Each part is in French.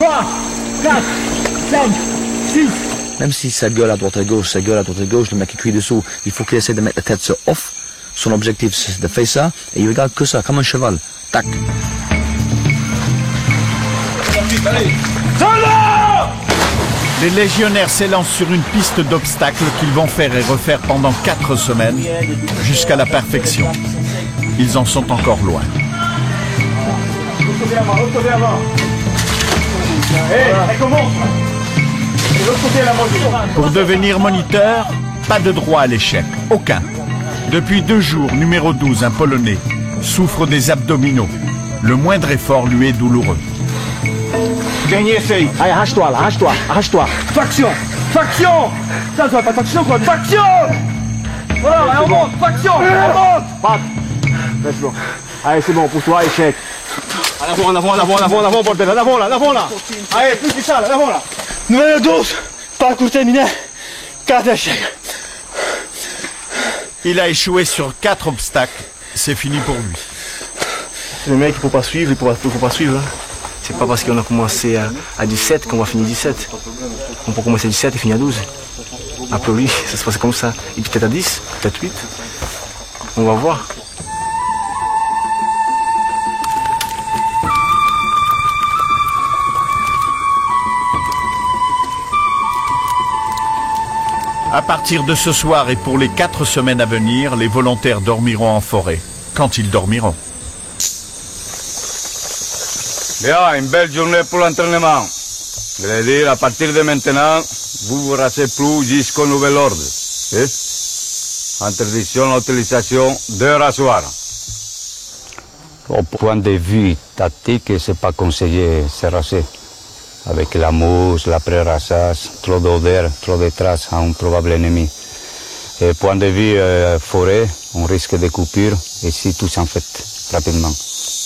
3, 4, 5, 6. Même si ça gueule à droite et gauche, le mec qui crie dessous, il faut qu'il essaie de mettre la tête sur off. Son objectif, c'est de faire ça, et il regarde que ça, comme un cheval. Tac. Les légionnaires s'élancent sur une piste d'obstacles qu'ils vont faire et refaire pendant 4 semaines, jusqu'à la perfection. Ils en sont encore loin. Pour devenir moniteur, pas de droit à l'échec, aucun. Depuis 2 jours, numéro 12, un Polonais, souffre des abdominaux. Le moindre effort lui est douloureux. Dernier essai. Allez, arrache-toi là, arrache-toi. Faction. Ça va pas de faction quoi. Faction. Voilà, allez, on monte. Faction, on monte. Pat. Laisse bon. Allez, c'est bon, pour toi, échec. En avant, bordel, en avant là. Allez, plus que ça, en avant là. Numéro 12, parcours terminé. 4 échecs. Il a échoué sur 4 obstacles. C'est fini pour lui. Le mec, il faut pas suivre. Hein. C'est pas parce qu'on a commencé à 17 qu'on va finir 17. On peut commencer à 17 et finir à 12. Après lui, ça se passe comme ça. Et peut-être à 10, peut-être 8. On va voir. À partir de ce soir et pour les 4 semaines à venir, les volontaires dormiront en forêt. Quand ils dormiront. Bien, une belle journée pour l'entraînement. Je veux dire, à partir de maintenant, vous vous rassez plus jusqu'au nouvel ordre. Interdiction l'utilisation de rasoir. Au point de vue tactique, c'est pas conseillé se raser. Avec la mousse, l'après-rassage, trop d'odeur, trop de traces à un probable ennemi. Et point de vue forêt, on risque de coupure et si tout s'infecte rapidement.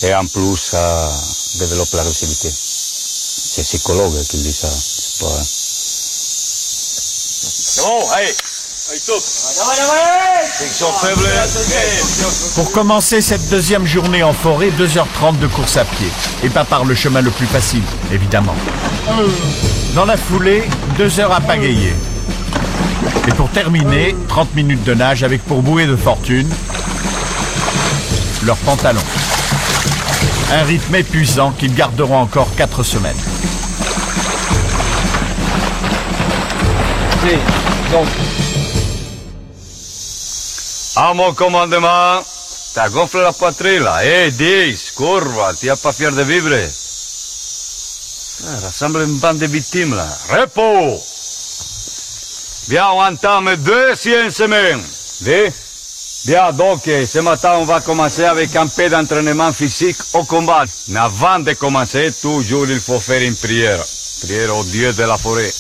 Et en plus, ça développe l'agressivité. C'est psychologue qui dit ça. C'est pas... C'est bon, allez, stop. Section faible. Pour commencer cette deuxième journée en forêt, 2h30 de course à pied. Et pas par le chemin le plus facile, évidemment. Dans la foulée, 2 heures à pagayer. Et pour terminer, 30 minutes de nage avec pour bouée de fortune leurs pantalons. Un rythme épuisant qu'ils garderont encore 4 semaines. À mon commandement, t'as gonflé la poitrine là. 10, courbe, t'es pas fier de vivre. Rassemble une bande de victimes là. Repos. Bien, on entame 2e semaine. Bien, donc, ce matin, on va commencer avec un peu d'entraînement physique au combat. Mais avant de commencer, toujours, il faut faire une prière. Prière au Dieu de la forêt.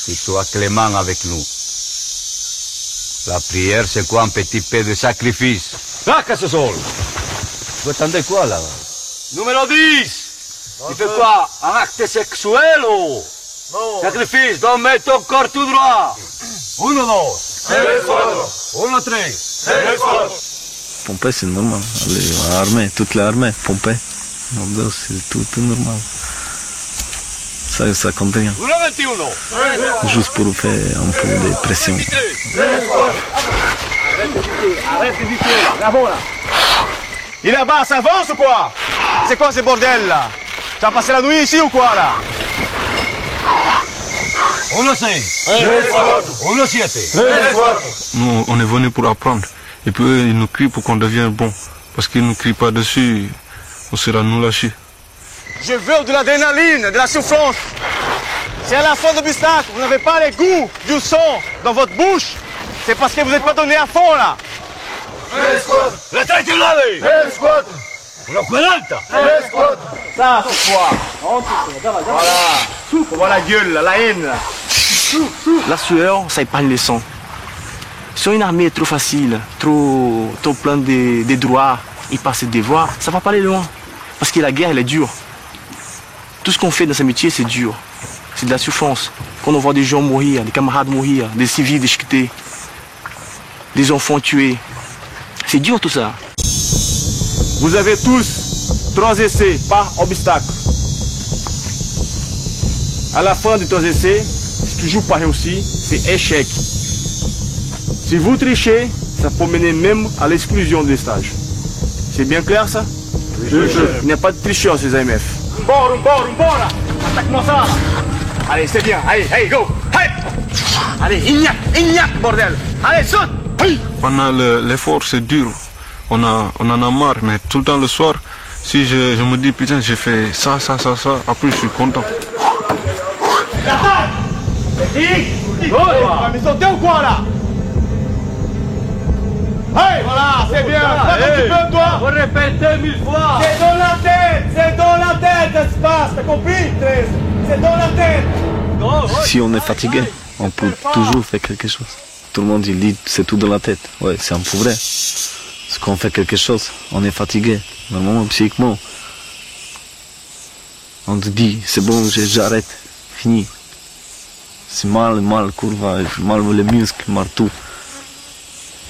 Et toi, Clément, avec nous. La prière, c'est quoi? Un petit peu de sacrifice. Là, que ce sol. Vous attendez quoi, là? Numéro 10. Tu fais quoi? Un acte sexuel ou? Non. Sacrifice, donc mets ton corps tout droit. 1, 2, 3. 1, 3. Pomper, c'est normal. L'armée, toute l'armée, pomper. C'est tout normal. Ça compte rien. Juste pour faire un peu de pression. Arrête de viter là, là. Il est là-bas, ça avance ou quoi? C'est quoi ce bordel là? Tu as passé la nuit ici ou quoi là? 1, 6. 1, 7. Nous, on est venu pour apprendre. Et puis eux, ils nous crient pour qu'on devienne bon. Parce qu'ils ne nous crient pas dessus, on sera nous lâchés. Je veux de l'adrénaline, de la souffrance. Si à la fin de l'obstacle, vous n'avez pas le goût du sang dans votre bouche, c'est parce que vous n'êtes pas donné à fond là. La tête est là, Una 40. Ça, c'est quoi? Voilà. On voit la gueule, là, la haine. Là. La sueur, ça épargne le sang. Si une armée est trop facile, trop plein de droits et pas ses devoirs, ça va pas aller loin. Parce que la guerre, elle est dure. Tout ce qu'on fait dans ce métier, c'est dur. C'est de la souffrance. Quand on voit des gens mourir, des camarades mourir, des civils déchiquetés, des enfants tués, c'est dur tout ça. Vous avez tous 3 essais par obstacle. À la fin de ton essai, c'est toujours pas réussi, c'est échec. Si vous trichez, ça peut mener même à l'exclusion des stages. C'est bien clair ça? Il n'y a pas de tricheur ces AMF. Bora! Attaque-moi ça! Allez, c'est bien, allez, go! Allez, ignac, bordel! Allez, saute! Pendant l'effort, c'est dur. On en a marre, mais tout le temps le soir, si je me dis, putain, j'ai fait ça, après je suis content. Tu vas me sauter ou quoi là? Hey, voilà, c'est bien. Pas un petit peu, toi. On répète 2000 fois. C'est dans la tête, ça se passe. T'as compris, Thérèse? C'est dans la tête. Si on est fatigué, on peut toujours faire quelque chose. Tout le monde il dit c'est tout dans la tête. Ouais, c'est un peu vrai. Parce qu'on fait quelque chose, on est fatigué. Normalement, psychiquement. On te dit c'est bon, j'arrête, fini. C'est mal, courbe, mal les muscles, mal tout.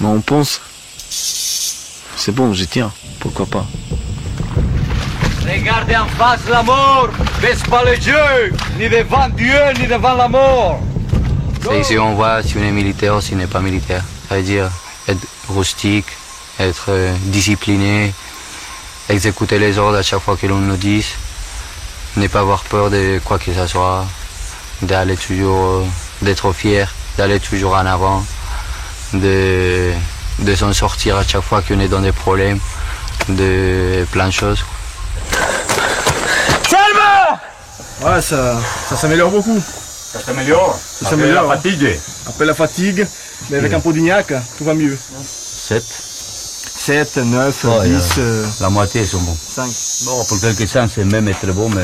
Mais on pense, c'est bon, je tiens, pourquoi pas. Regardez en face la mort, baisse pas les yeux, ni devant Dieu, ni devant la mort. Et ici on voit si on est militaire ou si on n'est pas militaire. Ça veut dire être rustique, être discipliné, exécuter les ordres à chaque fois que l'on nous dit, ne pas avoir peur de quoi que ce soit, d'aller toujours, d'être fier, d'aller toujours en avant, de s'en sortir à chaque fois qu'on est dans des problèmes, de plein de choses. Ouais, ça s'améliore beaucoup. Ça s'améliore. Ça s'améliore. La fatigue. Après la fatigue, mais avec un peu d'ignac, tout va mieux. 7. 7, 9, 10, La moitié sont bons. 5. Bon, pour quelques-uns, c'est même très bon, mais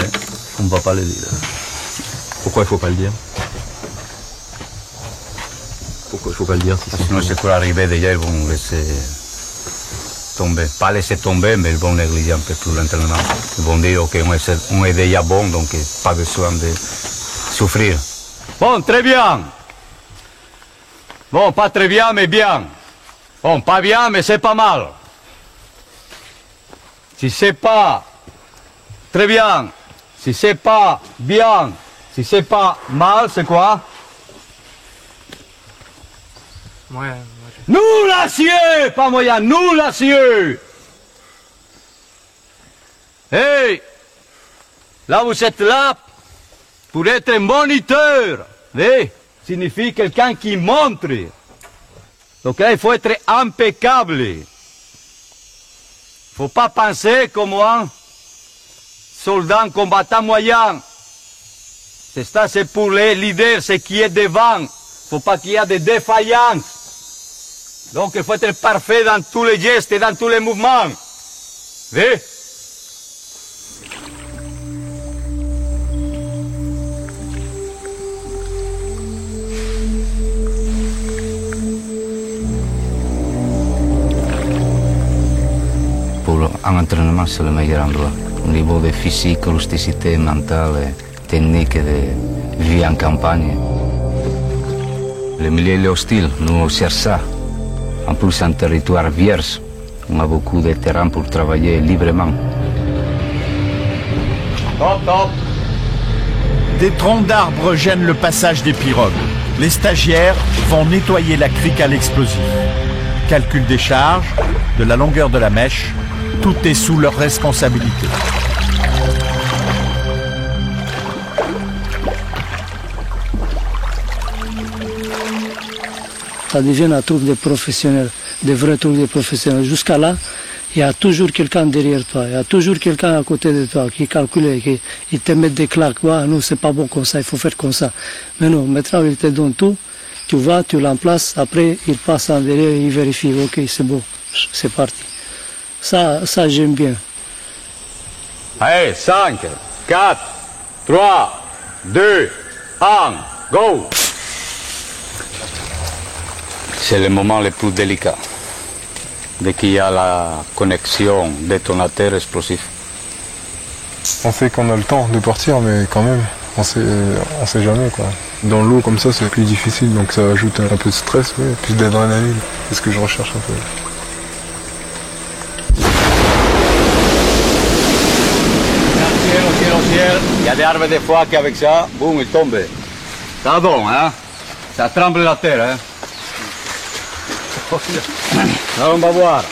on ne va pas le dire. Pourquoi il faut pas le dire? Pourquoi il faut pas le dire? Sinon, c'est pour arriver déjà, ils vont laisser tomber. Pas laisser tomber, mais ils vont négliger un peu plus l'entraînement. Ils vont dire, ok, on est déjà bon, donc pas besoin de souffrir. Bon, très bien. Bon, pas très bien, mais bien. Bon, pas bien, mais c'est pas mal. Si c'est pas très bien, si c'est pas bien, si c'est pas mal, c'est quoi? Nous l'acier, pas moyen, nous l'acier. Hey, là vous êtes là pour être moniteur. Hey, signifie quelqu'un qui montre. Donc là, il faut être impeccable. Il ne faut pas penser comme un soldat combattant moyen. C'est ça, c'est pour les leaders, ce qui est devant. Il ne faut pas qu'il y ait de défaillances. Donc il faut être parfait dans tous les gestes et dans tous les mouvements. Oui. Pour un entraînement, c'est le meilleur endroit. Au niveau de physique, rusticité mentale, technique de vie en campagne. Le milieu est hostile, nous on cherche ça. En plus, un territoire vierge. On a beaucoup de terrain pour travailler librement. Top. Des troncs d'arbres gênent le passage des pirogues. Les stagiaires vont nettoyer la crique à l'explosif. Calcul des charges, de la longueur de la mèche, tout est sous leur responsabilité. Ça devient un truc de professionnel, de vrais trucs de professionnels. Jusqu'à là, il y a toujours quelqu'un derrière toi, il y a toujours quelqu'un à côté de toi qui calcule, qui te met des claques. Ouais, non, c'est pas bon comme ça, il faut faire comme ça. Mais non, maintenant il te donne tout, tu vas, tu l'emplaces, après il passe en derrière, il vérifie, ok, c'est bon, c'est parti. Ça j'aime bien. Allez, 5, 4, 3, 2, 1, go! C'est le moment le plus délicat, dès qu'il y a la connexion détonateur explosif. On sait qu'on a le temps de partir, mais quand même, on sait jamais quoi. Dans l'eau comme ça, c'est plus difficile, donc ça ajoute un peu de stress, ouais, plus d'adrénaline. C'est ce que je recherche un peu. Ciel, ciel, ciel. Y a des arbres des fois qu'avec ça, boum, ils tombent. Ça bon, hein? Ça tremble la terre, hein? Alors on va voir.